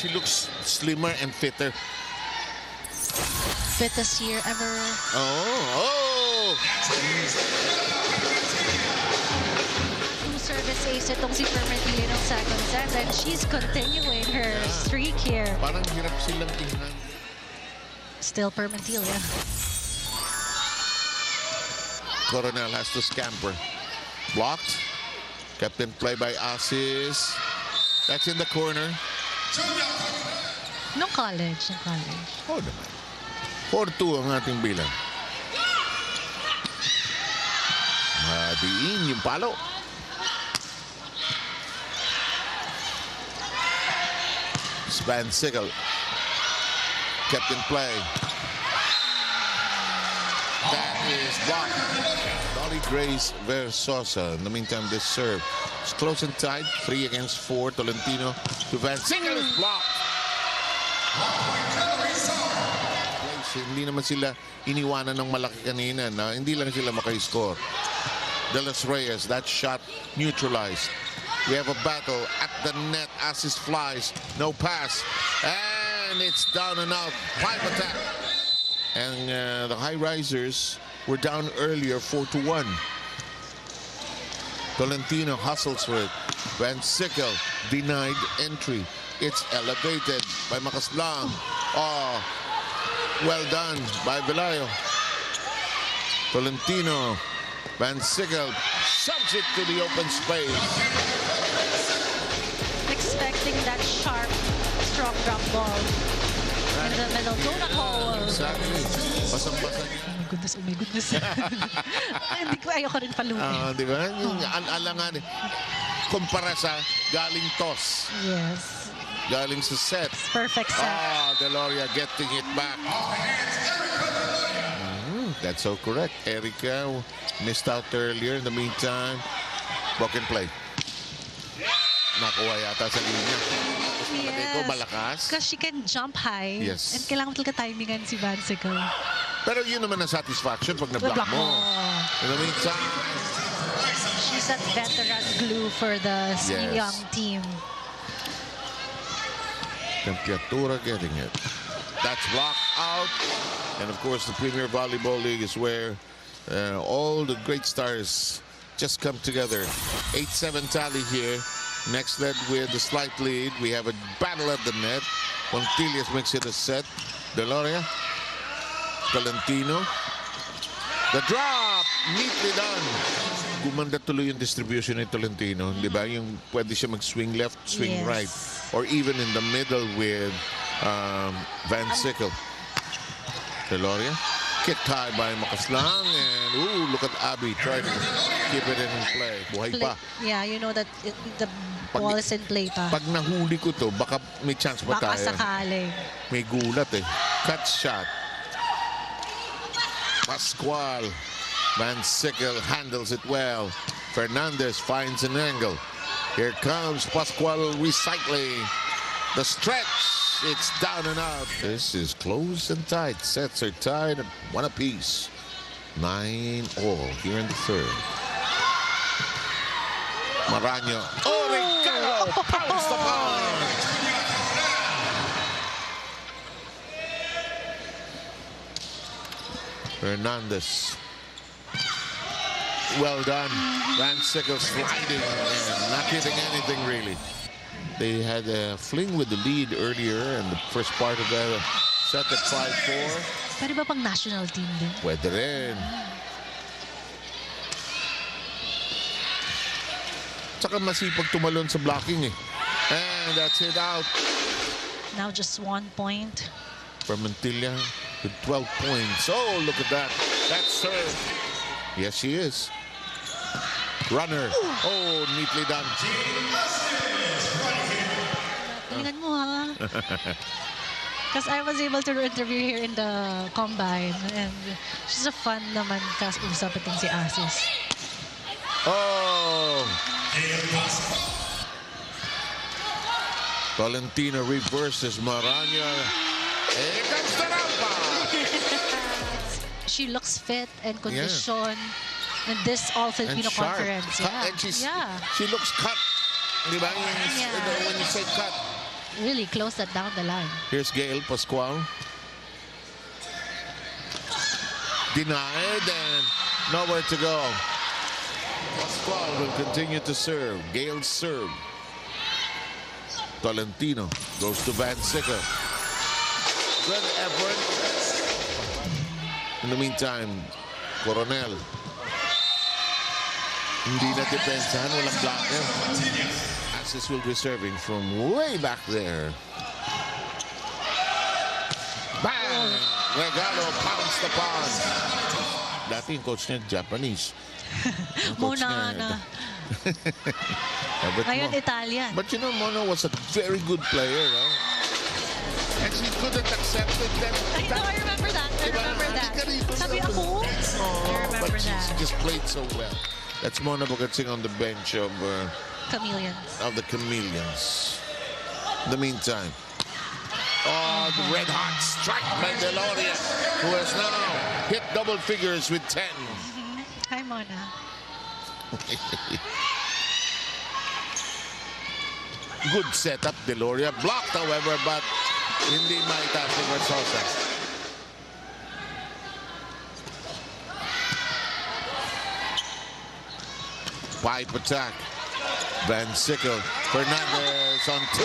she looks slimmer and fitter. Fittest year ever. Oh! Two service ace itong si Permentile ng second set, and she's continuing her streak here. Parang hirap silang tingnan. Still Permentile. Coronel has to scamper. Blocked. Kept in play by Asis. That's in the corner. No college. Oh, naman. 4-2 ang ating bilang. Madiin yung palo. Van Sickle. Kept in play. That is blocked. Dolly Grace Versosa. In the meantime, this serve is close and tight. 3 against 4. Tolentino to Van Sickle is blocked. Hindi naman sila iniwanan ng malaki kanina na hindi lang sila maka-score. De Los Reyes, that shot neutralized. We have a battle at the net. Asis flies. No pass. And it's down and out. 5 attack. And the high risers were down earlier 4-1. Tolentino hustles for it. Van Sickle denied entry. It's elevated by Macaslang. Oh, well done by Velayo. Tolentino. Van Sickle shoves it to the open space. Expecting that sharp, strong drop ball in the middle. Don't call. Exactly. Basang-basa. Oh my goodness. Hindi ko, ayoko rin paluin. Di ba? Yung alangan eh. Kumpara sa galing toss. Yes. Galing sa set. Perfect set. Deloria getting it back. That's so correct. Erica missed out earlier. In the meantime, broken play. Nakuha yata sa linya. Ko malakas. Because she can jump high. Yes. And kailangan talaga timingan si Van Sickle. Pero yun naman ang satisfaction pag na-block mo. In the meantime, she's that veteran glue for the young team. Temperatura getting it. That's blocked out. And of course, the Premier Volleyball League is where all the great stars just come together. 8-7 tally here. Next led with a slight lead. We have a battle at the net. Pontilias makes it a set. Deloria. Tolentino. The drop! Neatly done. Gumanda tuloy yung distribution ni Tolentino. Di ba? Yung pwede siya mag-swing left, swing right. Or even in the middle with Van Sickle. Deloria. Kicked high by Macaslang. And look at Abby trying to keep it in play. Buhay pa. Yeah, you know that the ball is in play pa. Pag nahuli ko to, baka may chance pa tayo. Baka sakaling. May gulat eh. Cut shot. Pascual. Van Sickle handles it well. Fernandez finds an angle. Here comes Pascual recycling. The stretch. It's down and out. This is close and tight. Sets are tied at 1 apiece. 9-all here in the third. Maraño. Oh, Ricardo pounced upon. Fernandez. Well done. Van Sickle sliding and not hitting anything really. They had a fling with the lead earlier in the first part of the set at 5-4. Pwede ba pang national team din? Pwede rin. Tsaka masipag tumalon sa blocking eh. And that's it out. Now just 1 point. Permentilla with 12 points. Oh, look at that. That's serve. Yes, she is. Runner. Oh, neatly done. Tingnan mo ha. Because I was able to interview here in the combine. And she's a fun naman kausap itong si Asis. Oh. Tolentino reverses Maraño. Here comes the rampa. She looks fit and conditioned. And this all Filipino conference. And she looks cut. Di ba? When you say cut, really close that down the line. Here's Gail Pascual. Denied and nowhere to go. Pascual will continue to serve. Gail's serve. Tolentino goes to Van Sickle. Good effort. In the meantime, Coronel. Hindi na depensahan, walang blocker. Assis will be serving from way back there. Bang! Regalo pounced upon. Dati yung coach niya, Japanese. Yung coach Mona niya, na. but Ngayon, Italian. But you know, Mono was a very good player. And she couldn't accept it. I know, I remember that. I remember that. Sabi ako, I remember but that. she just played so well. That's Mona Bagatsing on the bench of the Chameleons. In the meantime, the red hot strike by Deloria, who has now hit double figures with 10. Hi, Mona. Good setup, Deloria. Blocked, however, but hindi maitaas ni Versosa. Pipe attack. Van Sickle. Fernandez on 2.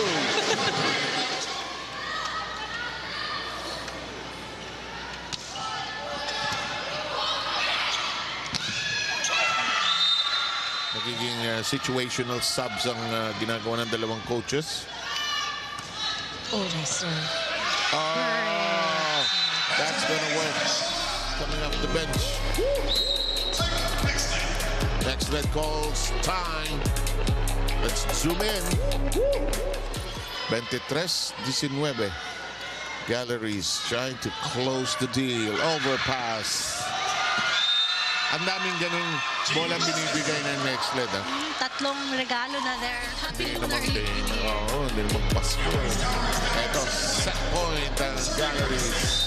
Nagiging situational subs ang ginagawa ng dalawang coaches. Oh, nice serve. Oh, that's gonna work. Coming off the bench. Next red calls time. Let's zoom in. 23-19. Galleries trying to close the deal. Overpass. Ang daming ganung bolang binibigay ng next lead. Tatlong regalo na there. Happy Lunar Hindi New Year. hindi naman Pasko. Ito, set point ang Galleries.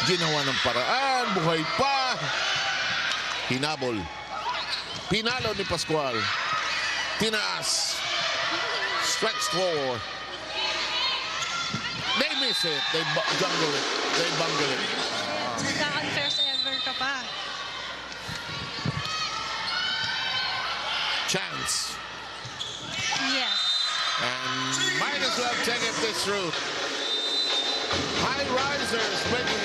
Ginawa ng paraan, buhay pa. Hinabol. Pinalo ni Pascual. Tinaas. Stretch floor. They miss it. They jungle it. They bungle it. Nagka-unfair sa ever ka pa. Chance. Yes. And might as well take it this route. High risers making